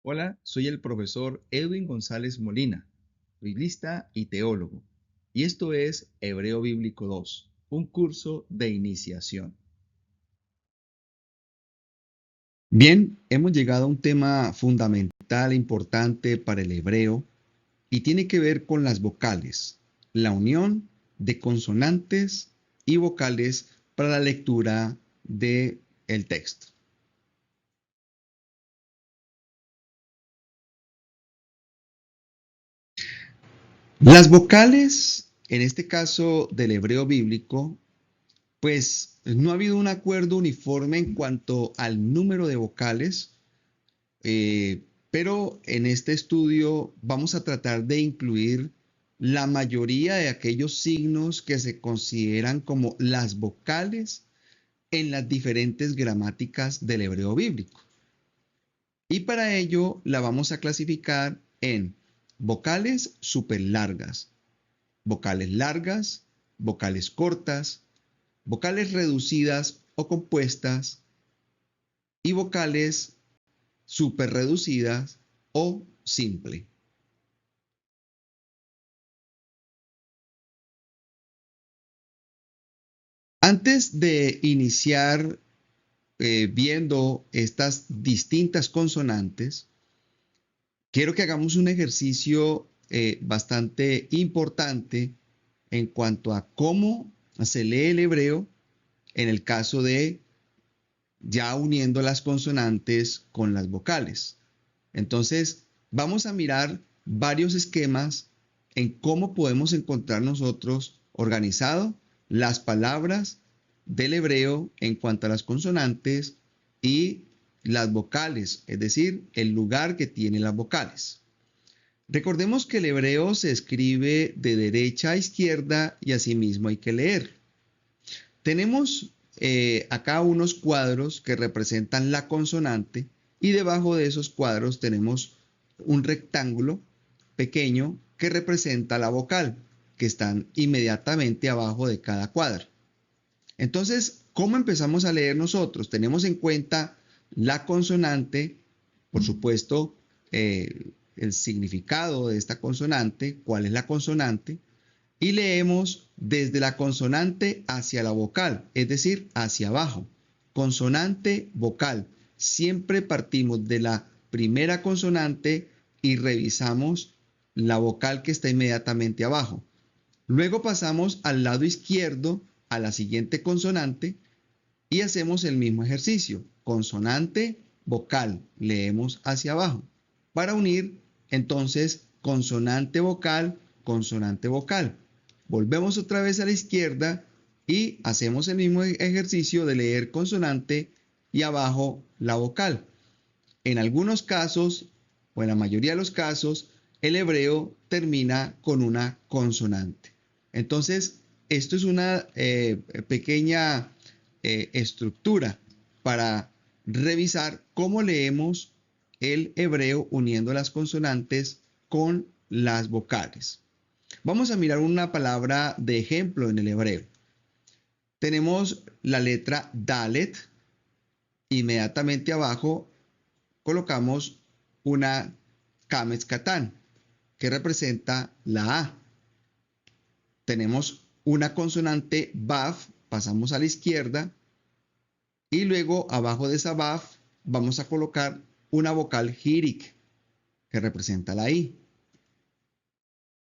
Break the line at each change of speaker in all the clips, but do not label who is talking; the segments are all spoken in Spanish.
Hola, soy el profesor Edwin González Molina, biblista y teólogo, y esto es Hebreo Bíblico 2, un curso de iniciación. Bien, hemos llegado a un tema fundamental e importante para el hebreo y tiene que ver con las vocales, la unión de consonantes y vocales para la lectura del texto. Las vocales, en este caso del hebreo bíblico, pues no ha habido un acuerdo uniforme en cuanto al número de vocales, pero en este estudio vamos a tratar de incluir la mayoría de aquellos signos que se consideran como las vocales en las diferentes gramáticas del hebreo bíblico. Y para ello la vamos a clasificar en vocales superlargas, vocales largas, vocales cortas, vocales reducidas o compuestas y vocales superreducidas o simple. Antes de iniciar viendo estas distintas consonantes, quiero que hagamos un ejercicio bastante importante en cuanto a cómo se lee el hebreo en el caso de ya uniendo las consonantes con las vocales. Entonces, vamos a mirar varios esquemas en cómo podemos encontrar nosotros organizado las palabras del hebreo en cuanto a las consonantes y las vocales, es decir, el lugar que tienen las vocales. Recordemos que el hebreo se escribe de derecha a izquierda y asimismo hay que leer. Tenemos acá unos cuadros que representan la consonante y debajo de esos cuadros tenemos un rectángulo pequeño que representa la vocal, que están inmediatamente abajo de cada cuadro. Entonces, ¿cómo empezamos a leer nosotros? Tenemos en cuenta la consonante, por supuesto, el significado de esta consonante, cuál es la consonante, y leemos desde la consonante hacia la vocal, es decir, hacia abajo. Consonante, vocal. Siempre partimos de la primera consonante y revisamos la vocal que está inmediatamente abajo. Luego pasamos al lado izquierdo a la siguiente consonante y hacemos el mismo ejercicio. Consonante, vocal. Leemos hacia abajo. Para unir, entonces, consonante, vocal, consonante, vocal. Volvemos otra vez a la izquierda y hacemos el mismo ejercicio de leer consonante y abajo la vocal. En algunos casos, o en la mayoría de los casos, el hebreo termina con una consonante. Entonces, esto es una pequeña estructura para revisar cómo leemos el hebreo uniendo las consonantes con las vocales. Vamos a mirar una palabra de ejemplo en el hebreo. Tenemos la letra Dalet. Inmediatamente abajo colocamos una Kametz Katán, que representa la A. Tenemos una consonante Baf, pasamos a la izquierda, y luego abajo de esa Baf vamos a colocar una vocal Hirik, que representa la I.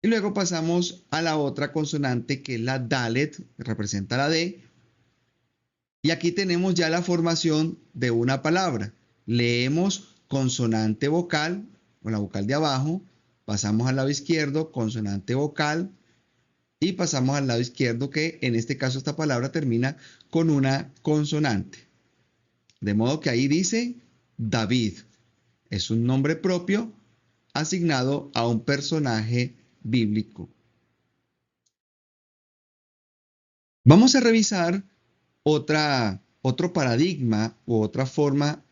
Y luego pasamos a la otra consonante que es la Dalet, que representa la D. Y aquí tenemos ya la formación de una palabra. Leemos consonante vocal, o la vocal de abajo, pasamos al lado izquierdo, consonante vocal, y pasamos al lado izquierdo que en este caso esta palabra termina con una consonante. De modo que ahí dice David. Es un nombre propio asignado a un personaje bíblico. Vamos a revisar otro paradigma u otra forma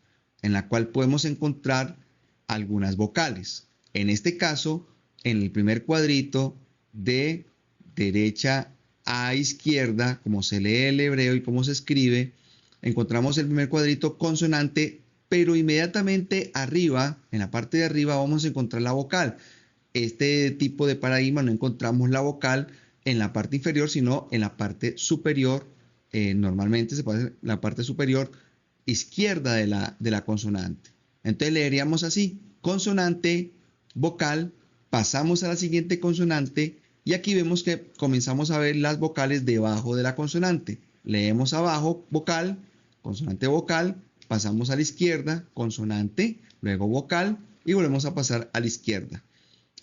en la cual podemos encontrar algunas vocales. En este caso, en el primer cuadrito de derecha a izquierda, como se lee el hebreo y cómo se escribe, encontramos el primer cuadrito consonante pero inmediatamente arriba, en la parte de arriba, vamos a encontrar la vocal. Este tipo de paradigma no encontramos la vocal en la parte inferior, sino en la parte superior. Normalmente se puede hacer la parte superior izquierda de la consonante. Entonces leeríamos así, consonante, vocal, pasamos a la siguiente consonante y aquí vemos que comenzamos a ver las vocales debajo de la consonante. Leemos abajo, vocal, consonante vocal, pasamos a la izquierda, consonante, luego vocal y volvemos a pasar a la izquierda.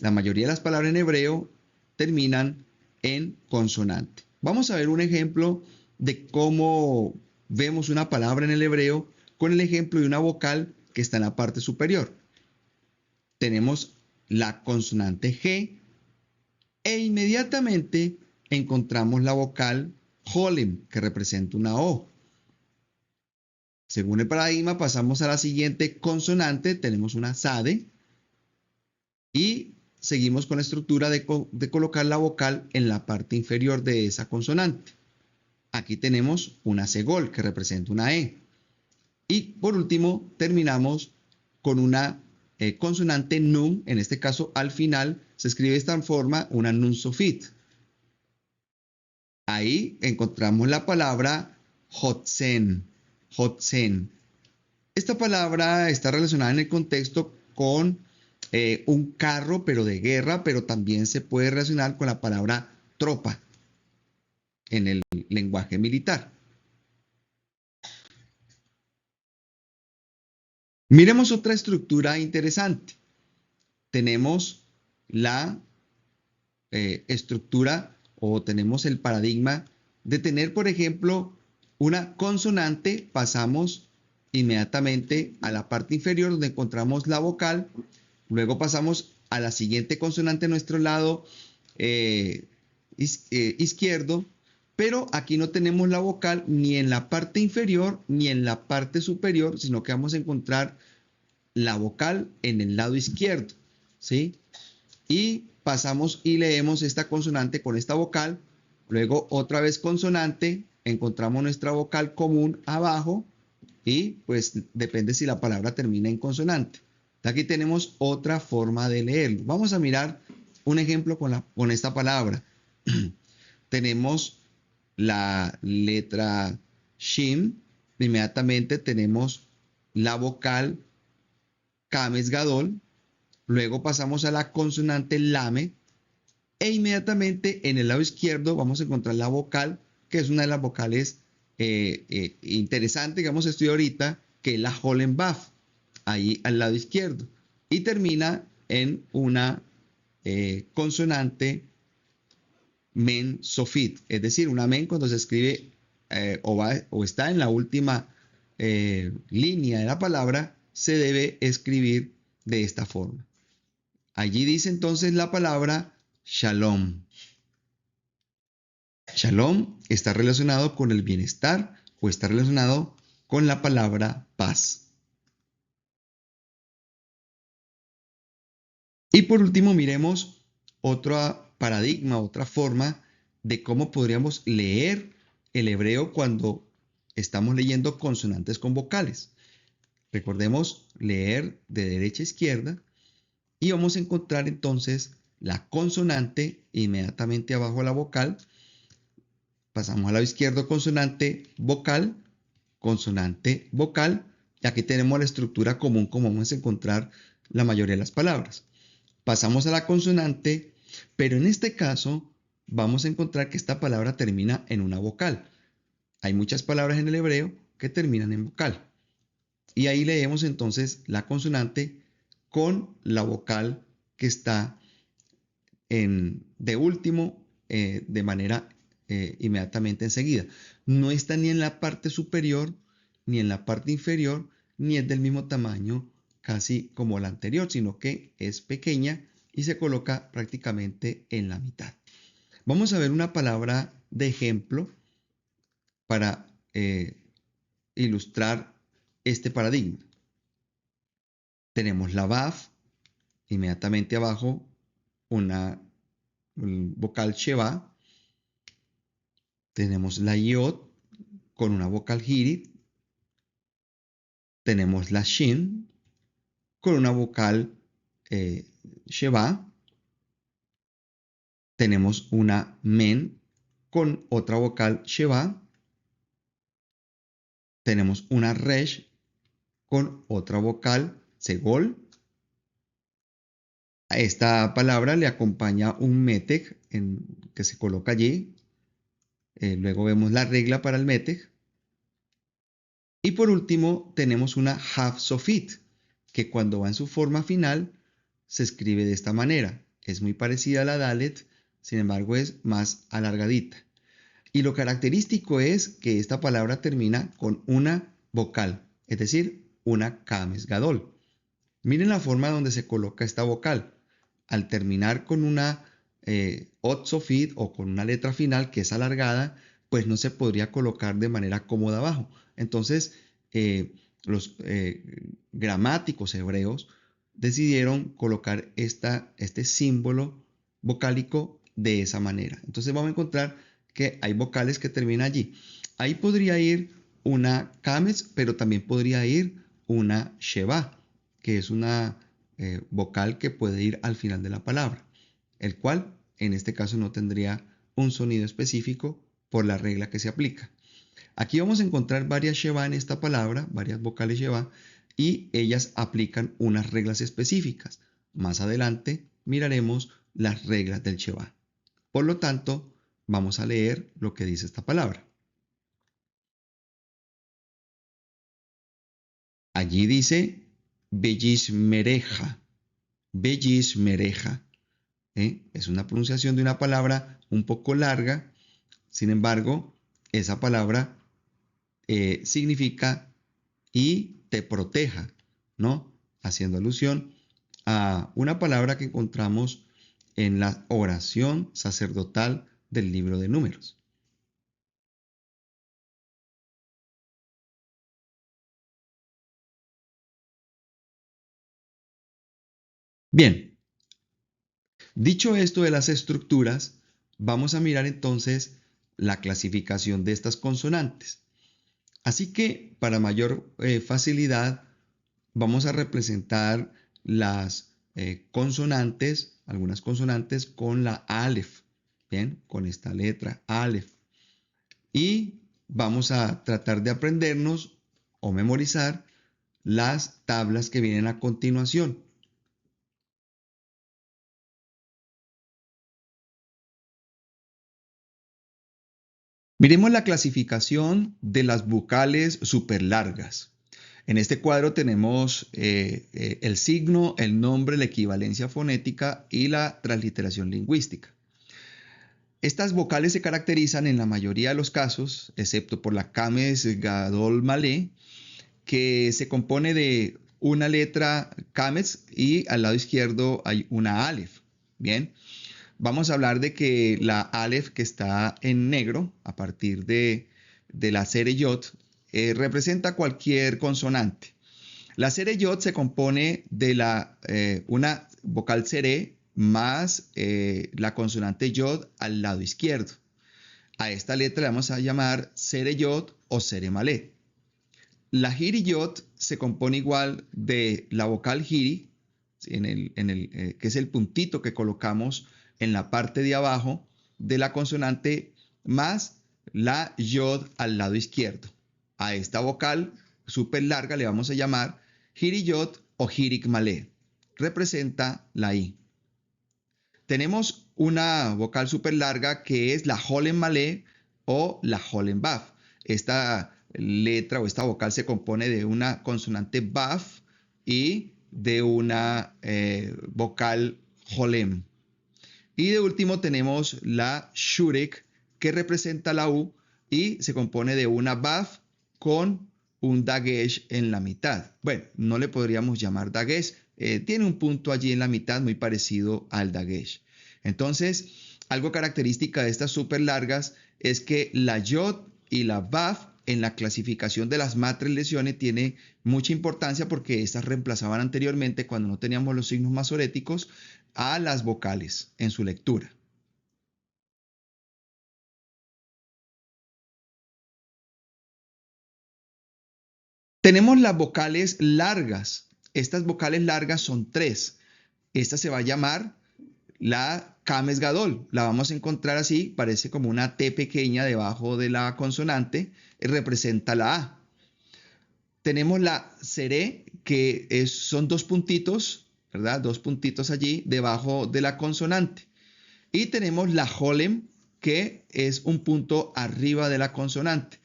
La mayoría de las palabras en hebreo terminan en consonante. Vamos a ver un ejemplo de cómo vemos una palabra en el hebreo con el ejemplo de una vocal que está en la parte superior. Tenemos la consonante G e inmediatamente encontramos la vocal Holem, que representa una O. Según el paradigma, pasamos a la siguiente consonante, tenemos una Sade y seguimos con la estructura de colocar la vocal en la parte inferior de esa consonante. Aquí tenemos una segol que representa una E. Y por último, terminamos con una consonante nun, en este caso al final se escribe de esta forma, una nun sofit. Ahí encontramos la palabra hotzen, hotzen. Esta palabra está relacionada en el contexto con un carro, pero de guerra, pero también se puede relacionar con la palabra tropa en el lenguaje militar. Miremos otra estructura interesante. Tenemos la estructura o tenemos el paradigma de tener, por ejemplo, una consonante, pasamos inmediatamente a la parte inferior donde encontramos la vocal, luego pasamos a la siguiente consonante a nuestro lado izquierdo, pero aquí no tenemos la vocal ni en la parte inferior ni en la parte superior, sino que vamos a encontrar la vocal en el lado izquierdo, ¿sí? Y pasamos y leemos esta consonante con esta vocal, luego otra vez consonante, encontramos nuestra vocal común abajo y pues depende si la palabra termina en consonante. Aquí tenemos otra forma de leerlo. Vamos a mirar un ejemplo con esta palabra. Tenemos la letra Shin, inmediatamente tenemos la vocal Kames Gadol, luego pasamos a la consonante Lame e inmediatamente en el lado izquierdo vamos a encontrar la vocal, que es una de las vocales interesantes que vamos a estudiar ahorita, que es la Holem Baf, ahí al lado izquierdo. Y termina en una consonante Men Sofit, es decir, una Men cuando se escribe o está en la última línea de la palabra, se debe escribir de esta forma. Allí dice entonces la palabra Shalom. Shalom está relacionado con el bienestar o está relacionado con la palabra paz. Y por último, miremos otro paradigma, otra forma de cómo podríamos leer el hebreo cuando estamos leyendo consonantes con vocales. Recordemos leer de derecha a izquierda y vamos a encontrar entonces la consonante inmediatamente abajo de la vocal. Pasamos al lado izquierdo consonante vocal, y aquí tenemos la estructura común como vamos a encontrar la mayoría de las palabras. Pasamos a la consonante, pero en este caso vamos a encontrar que esta palabra termina en una vocal. Hay muchas palabras en el hebreo que terminan en vocal. Y ahí leemos entonces la consonante con la vocal que está de último de manera inmediatamente enseguida. No está ni en la parte superior ni en la parte inferior, ni es del mismo tamaño casi como la anterior, sino que es pequeña y se coloca prácticamente en la mitad. Vamos a ver una palabra de ejemplo para ilustrar este paradigma. Tenemos la Baf, inmediatamente abajo un vocal Sheva. Tenemos la Yod con una vocal Hirit. tenemos la shin con una vocal sheva, tenemos una men con otra vocal sheva, tenemos una resh con otra vocal segol. A esta palabra le acompaña un metej que se coloca allí. Luego vemos la regla para el metej. Y por último tenemos una haf sofit, que cuando va en su forma final se escribe de esta manera. Es muy parecida a la dalet, sin embargo es más alargadita. Y lo característico es que esta palabra termina con una vocal, es decir, una kames gadol. Miren la forma donde se coloca esta vocal. Al terminar con una ot sofit o con una letra final que es alargada, pues no se podría colocar de manera cómoda abajo. Entonces, los gramáticos hebreos decidieron colocar este símbolo vocálico de esa manera. Entonces vamos a encontrar que hay vocales que terminan allí. Ahí podría ir una kames, pero también podría ir una sheva, que es una vocal que puede ir al final de la palabra, el cual en este caso no tendría un sonido específico por la regla que se aplica. Aquí vamos a encontrar varias sheva en esta palabra, varias vocales sheva, y ellas aplican unas reglas específicas. Más adelante miraremos las reglas del sheva. Por lo tanto, vamos a leer lo que dice esta palabra. Allí dice Bellismereja, Bellismereja. Es una pronunciación de una palabra un poco larga, sin embargo, esa palabra significa y te proteja, ¿no? Haciendo alusión a una palabra que encontramos en la oración sacerdotal del libro de Números. Bien, dicho esto de las estructuras, vamos a mirar entonces la clasificación de estas consonantes. Así que para mayor facilidad, vamos a representar las consonantes, algunas consonantes con la Aleph, bien, con esta letra Aleph. Y vamos a tratar de aprendernos o memorizar las tablas que vienen a continuación. Miremos la clasificación de las vocales superlargas. En este cuadro tenemos el signo, el nombre, la equivalencia fonética y la transliteración lingüística. Estas vocales se caracterizan en la mayoría de los casos, excepto por la Kames Gadol Malé, que se compone de una letra Kames y al lado izquierdo hay una Aleph. Bien, vamos a hablar de que la Aleph que está en negro a partir de la Sereyot representa cualquier consonante. La Sereyot se compone de una vocal Sere más la consonante Yod al lado izquierdo. A esta letra le vamos a llamar Sereyot o Seremalé. La Giriyot se compone igual de la vocal Giri, que es el puntito que colocamos en la parte de abajo de la consonante, más la Yod al lado izquierdo. A esta vocal súper larga le vamos a llamar Giriyot o Hirik Malé. Representa la I. Tenemos una vocal súper larga que es la Holen Malé o la Holen Baf. Esta letra o esta vocal se compone de una consonante Baf y de una vocal Holem. Y de último tenemos la Shurek, que representa la U y se compone de una Baf con un Dagesh en la mitad. Bueno, no le podríamos llamar Dagesh, tiene un punto allí en la mitad muy parecido al Dagesh. Entonces, algo característica de estas súper largas es que la Yod y la Baf en la clasificación de las matres lesiones tiene mucha importancia porque estas reemplazaban anteriormente, cuando no teníamos los signos masoréticos, a las vocales en su lectura. Tenemos las vocales largas. Estas vocales largas son tres. Esta se va a llamar la Kames Gadol. La vamos a encontrar así, parece como una T pequeña debajo de la consonante, y representa la A. Tenemos la Seré, que son dos puntitos, ¿verdad? Dos puntitos allí debajo de la consonante. Y tenemos la Holem, que es un punto arriba de la consonante.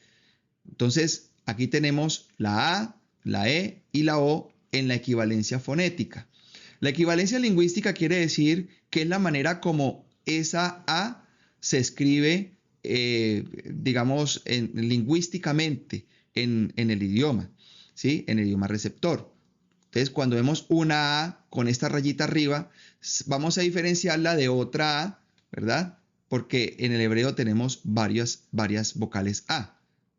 Entonces, aquí tenemos la A, la E y la O en la equivalencia fonética. La equivalencia lingüística quiere decir que es la manera como esa A se escribe, digamos, lingüísticamente en el idioma, ¿sí? En el idioma receptor. Entonces, cuando vemos una A con esta rayita arriba, vamos a diferenciarla de otra A, ¿verdad? Porque en el hebreo tenemos varias vocales A.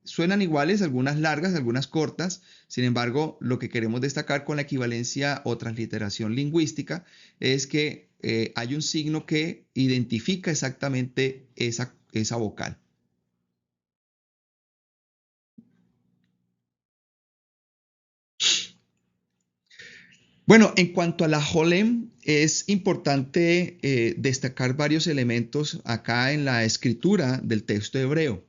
Suenan iguales, algunas largas, algunas cortas. Sin embargo, lo que queremos destacar con la equivalencia o transliteración lingüística es que hay un signo que identifica exactamente esa vocal. Bueno, en cuanto a la Holem, es importante destacar varios elementos acá en la escritura del texto hebreo.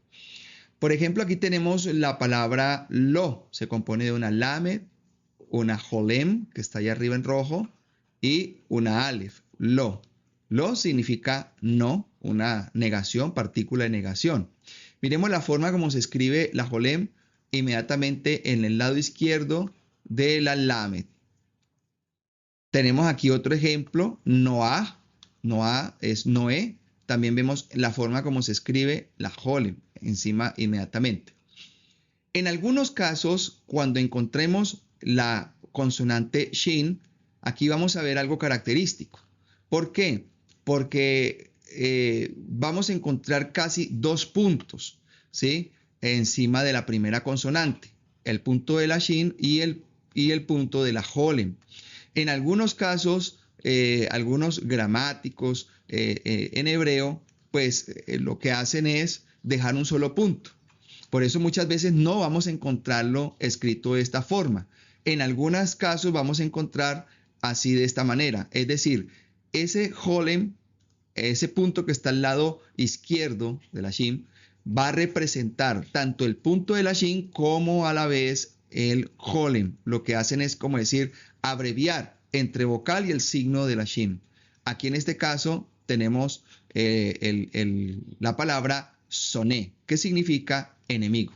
Por ejemplo, aquí tenemos la palabra lo. Se compone de una lamed, una holem, que está ahí arriba en rojo, y una alef, lo. Lo significa no, una negación, partícula de negación. Miremos la forma como se escribe la holem inmediatamente en el lado izquierdo de la lamed. Tenemos aquí otro ejemplo, Noah. Noah es Noé. También vemos la forma como se escribe la holem encima inmediatamente. En algunos casos, cuando encontremos la consonante shin, aquí vamos a ver algo característico. ¿Por qué? Porque vamos a encontrar casi dos puntos, ¿sí? Encima de la primera consonante, el punto de la shin y el punto de la holem. En algunos casos, algunos gramáticos en hebreo, pues lo que hacen es dejar un solo punto. Por eso muchas veces no vamos a encontrarlo escrito de esta forma. En algunos casos vamos a encontrar así de esta manera. Es decir, ese holem, ese punto que está al lado izquierdo de la shin, va a representar tanto el punto de la shin como a la vez el holem. Lo que hacen es como decir abreviar entre vocal y el signo de la shin. Aquí en este caso tenemos la palabra soné, que significa enemigo.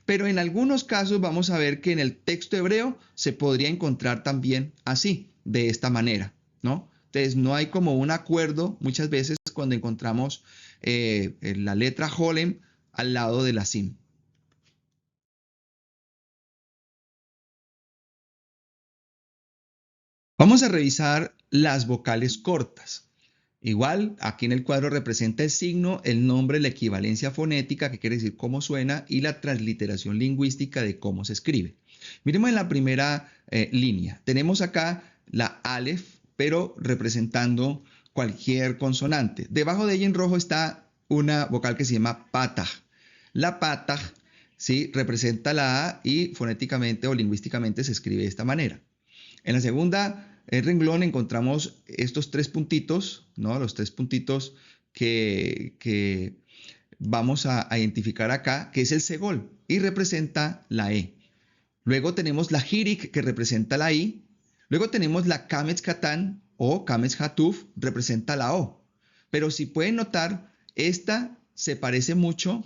Pero en algunos casos vamos a ver que en el texto hebreo se podría encontrar también así, de esta manera, ¿no? Entonces no hay como un acuerdo muchas veces cuando encontramos la letra holem al lado de la sin. Vamos a revisar las vocales cortas. Igual, aquí en el cuadro representa el signo, el nombre, la equivalencia fonética, que quiere decir cómo suena, y la transliteración lingüística de cómo se escribe. Miremos en la primera línea. Tenemos acá la alef, pero representando cualquier consonante. Debajo de ella en rojo está una vocal que se llama patah. La patah, ¿sí? Representa la A y fonéticamente o lingüísticamente se escribe de esta manera. En la segunda renglón encontramos estos tres puntitos, ¿no? Los tres puntitos que vamos a identificar acá, que es el segol y representa la E. Luego tenemos la hirik, que representa la I. Luego tenemos la kametz katan o kametz hatuf, representa la O. Pero si pueden notar, esta se parece mucho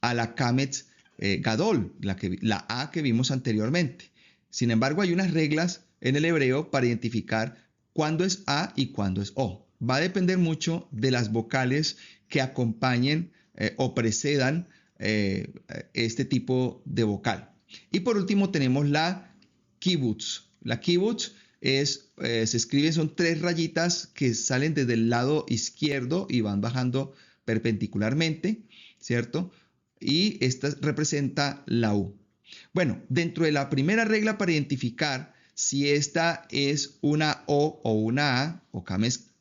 a la kametz gadol, la A que vimos anteriormente. Sin embargo, hay unas reglas en el hebreo para identificar cuándo es A y cuándo es O. Va a depender mucho de las vocales que acompañen o precedan este tipo de vocal. Y por último tenemos la kibutz. La kibutz se escribe, son tres rayitas que salen desde el lado izquierdo y van bajando perpendicularmente, ¿cierto? Y esta representa la U. Bueno, dentro de la primera regla para identificar si esta es una O o una A, o kames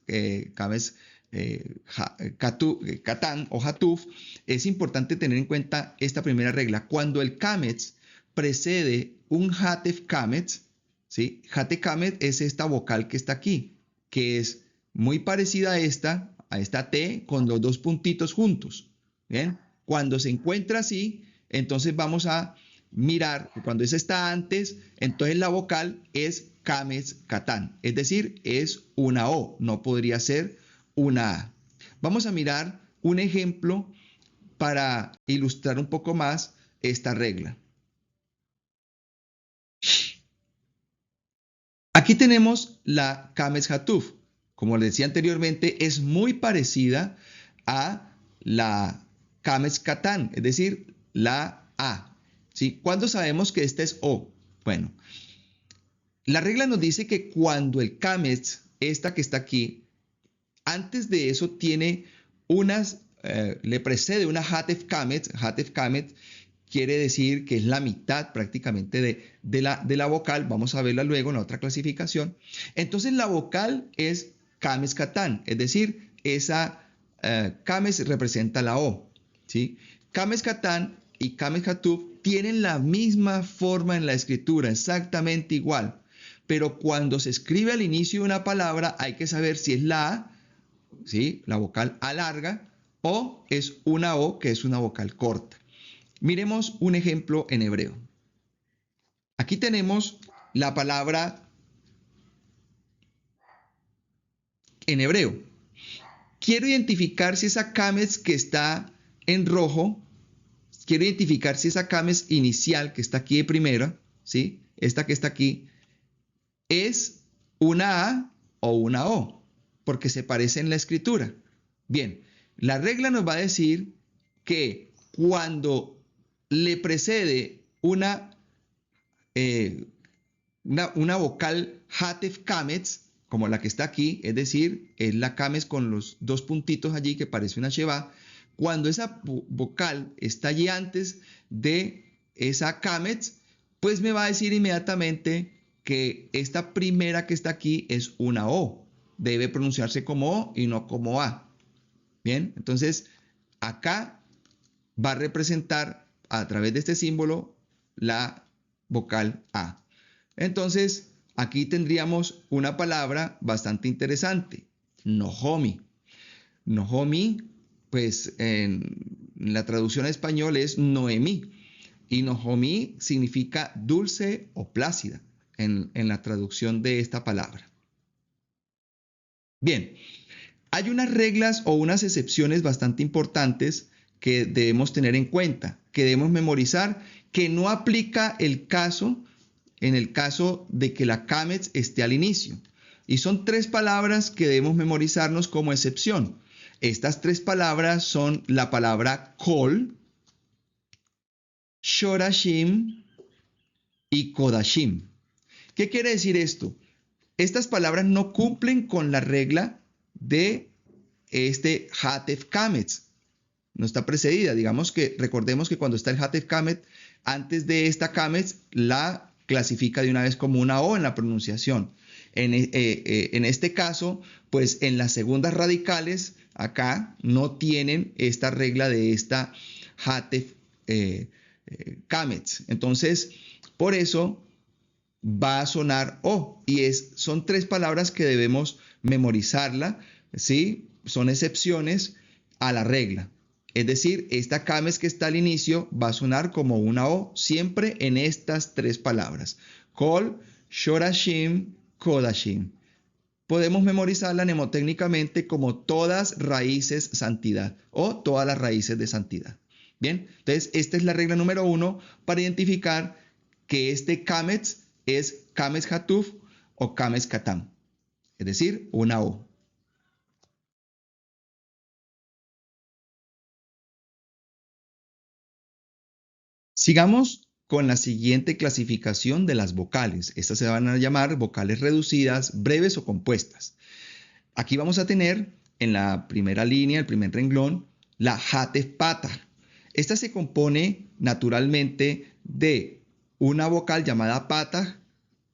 Katán o Hatuf, es importante tener en cuenta esta primera regla. Cuando el kametz precede un Hatef Kamet, ¿sí? Hatef Kamet es esta vocal que está aquí, que es muy parecida a esta T con los dos puntitos juntos. ¿Bien? Cuando se encuentra así, entonces vamos a mirar, cuando esa está antes, entonces la vocal es Kamet Katán, es decir, es una O, no podría ser una A. Vamos a mirar un ejemplo para ilustrar un poco más esta regla. Aquí tenemos la Kames Hatuf. Como les decía anteriormente, es muy parecida a la Kames Katán, es decir, la A. ¿Sí? ¿Cuándo sabemos que esta es O? Bueno, la regla nos dice que cuando el Kames, esta que está aquí, antes de eso tiene le precede una Hatef Kamet. Hatef Kamet quiere decir que es la mitad prácticamente de la vocal. Vamos a verla luego en la otra clasificación. Entonces la vocal es Kames Katán, es decir, esa Kames representa la O. ¿Sí? Kames Katán y Kames Hatuf tienen la misma forma en la escritura, exactamente igual. Pero cuando se escribe al inicio de una palabra hay que saber si es la A, ¿sí? La vocal A larga, o es una O que es una vocal corta. Miremos un ejemplo en hebreo. Aquí tenemos la palabra en hebreo. Quiero identificar si esa kames que está en rojo, quiero identificar si esa kames inicial que está aquí de primera, ¿sí? Esta que está aquí, es una A o una O, porque se parece en la escritura. Bien, la regla nos va a decir que cuando le precede una vocal Hatef Kametz, como la que está aquí, es decir, es la Kametz con los dos puntitos allí que parece una Sheva, cuando esa vocal está allí antes de esa Kametz, pues me va a decir inmediatamente que esta primera que está aquí es una O. Debe pronunciarse como O y no como A. Bien, entonces acá va a representar a través de este símbolo la vocal A. Entonces, aquí tendríamos una palabra bastante interesante, Nohomi. Nohomi, pues en la traducción a español es Noemí. Y Nohomi significa dulce o plácida en la traducción de esta palabra. Bien, hay unas reglas o unas excepciones bastante importantes que debemos tener en cuenta, que debemos memorizar, que no aplica en el caso de que la Kametz esté al inicio. Y son tres palabras que debemos memorizarnos como excepción. Estas tres palabras son la palabra kol, shorashim y kodashim. ¿Qué quiere decir esto? Estas palabras no cumplen con la regla de este Hatef Kametz. No está precedida. Recordemos que cuando está el Hatef Kamet, antes de esta Kametz, la clasifica de una vez como una O en la pronunciación. En este caso, pues en las segundas radicales, acá no tienen esta regla de esta Hatef Kametz. Entonces, por eso va a sonar O. Y son tres palabras que debemos memorizarla, ¿sí? Son excepciones a la regla. Es decir, esta kames que está al inicio va a sonar como una O siempre en estas tres palabras. Kol, shorashim, kodashim. Podemos memorizarla mnemotécnicamente como todas raíces santidad o todas las raíces de santidad. Bien, entonces esta es la regla número 1 para identificar que este kametz es kames hatuf o kames katam, es decir, una O. Sigamos con la siguiente clasificación de las vocales. Estas se van a llamar vocales reducidas, breves o compuestas. Aquí vamos a tener en la primera línea, el primer renglón, la Hatef Patah. Esta se compone naturalmente de una vocal llamada Patah,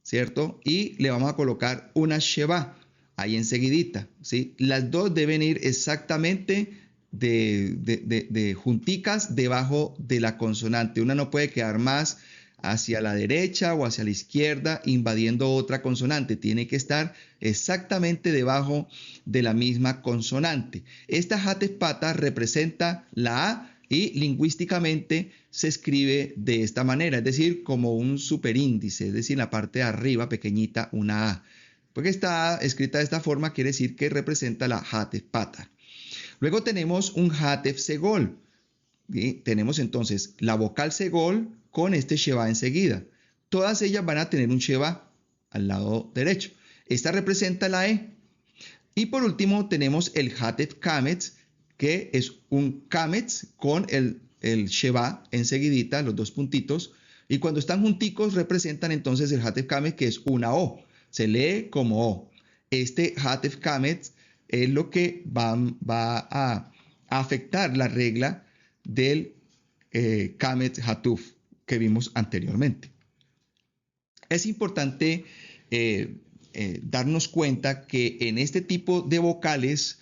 ¿cierto? Y le vamos a colocar una Sheva ahí enseguidita, ¿sí? Las dos deben ir exactamente de junticas debajo de la consonante. Una no puede quedar más hacia la derecha o hacia la izquierda invadiendo otra consonante. Tiene que estar exactamente debajo de la misma consonante. Esta Hatef Pata representa la A y lingüísticamente se escribe de esta manera, es decir, como un superíndice, es decir, en la parte de arriba pequeñita una A. Porque está escrita de esta forma quiere decir que representa la Hatef Pata. Luego tenemos un Hatef Segol. ¿Sí? Tenemos entonces la vocal Segol con este Sheva enseguida. Todas ellas van a tener un Sheva al lado derecho. Esta representa la E. Y por último tenemos el Hatef Kametz, que es un Kametz con el Sheva enseguidita, los dos puntitos. Y cuando están junticos representan entonces el Hatef Kametz, que es una O. Se lee como O. Este Hatef Kametz es lo que va a afectar la regla del Kametz Hatuf que vimos anteriormente. Es importante darnos cuenta que en este tipo de vocales,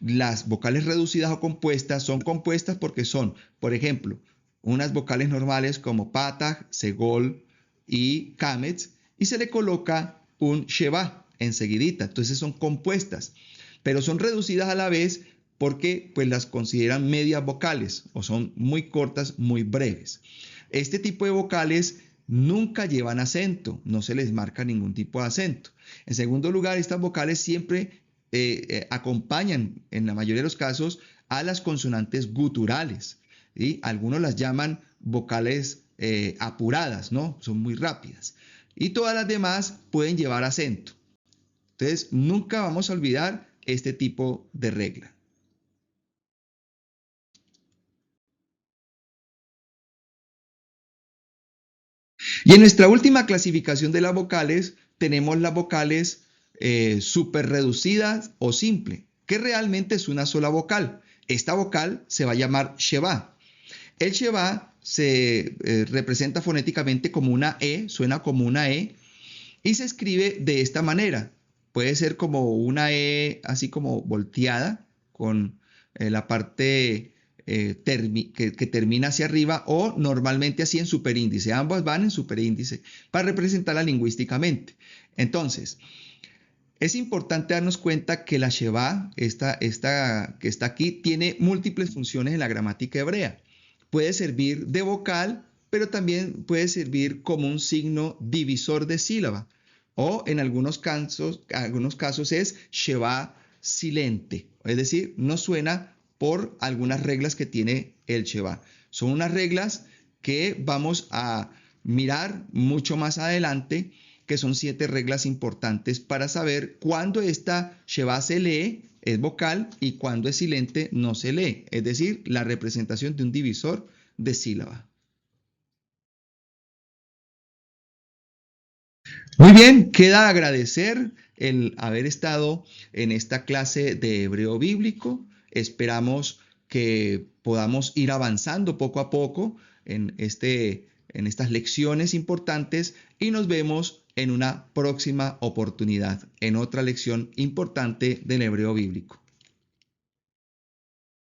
las vocales reducidas o compuestas son compuestas porque son, por ejemplo, unas vocales normales como Patah, Segol y Kametz, y se le coloca un Sheva enseguidita. Entonces son compuestas, pero son reducidas a la vez porque pues las consideran medias vocales o son muy cortas, muy breves. Este tipo de vocales nunca llevan acento, no se les marca ningún tipo de acento. En segundo lugar, estas vocales siempre acompañan, en la mayoría de los casos, a las consonantes guturales. ¿Sí? Algunos las llaman vocales apuradas, ¿no? Son muy rápidas. Y todas las demás pueden llevar acento. Entonces, nunca vamos a olvidar este tipo de regla. Y en nuestra última clasificación de las vocales, tenemos las vocales súper reducidas o simple, que realmente es una sola vocal. Esta vocal se va a llamar Sheva. El Sheva se representa fonéticamente como una E, suena como una E, y se escribe de esta manera. Puede ser como una E así como volteada, con la parte que termina hacia arriba o normalmente así en superíndice. Ambas van en superíndice para representarla lingüísticamente. Entonces, es importante darnos cuenta que la Sheva, esta que está aquí, tiene múltiples funciones en la gramática hebrea. Puede servir de vocal, pero también puede servir como un signo divisor de sílaba. O en algunos casos es Sheva silente, es decir, no suena por algunas reglas que tiene el Sheva. Son unas reglas que vamos a mirar mucho más adelante, que son 7 reglas importantes para saber cuándo esta Sheva se lee, es vocal, y cuándo es silente, no se lee. Es decir, la representación de un divisor de sílaba. Muy bien, queda agradecer el haber estado en esta clase de hebreo bíblico. Esperamos que podamos ir avanzando poco a poco en estas lecciones importantes y nos vemos en una próxima oportunidad, en otra lección importante del hebreo bíblico.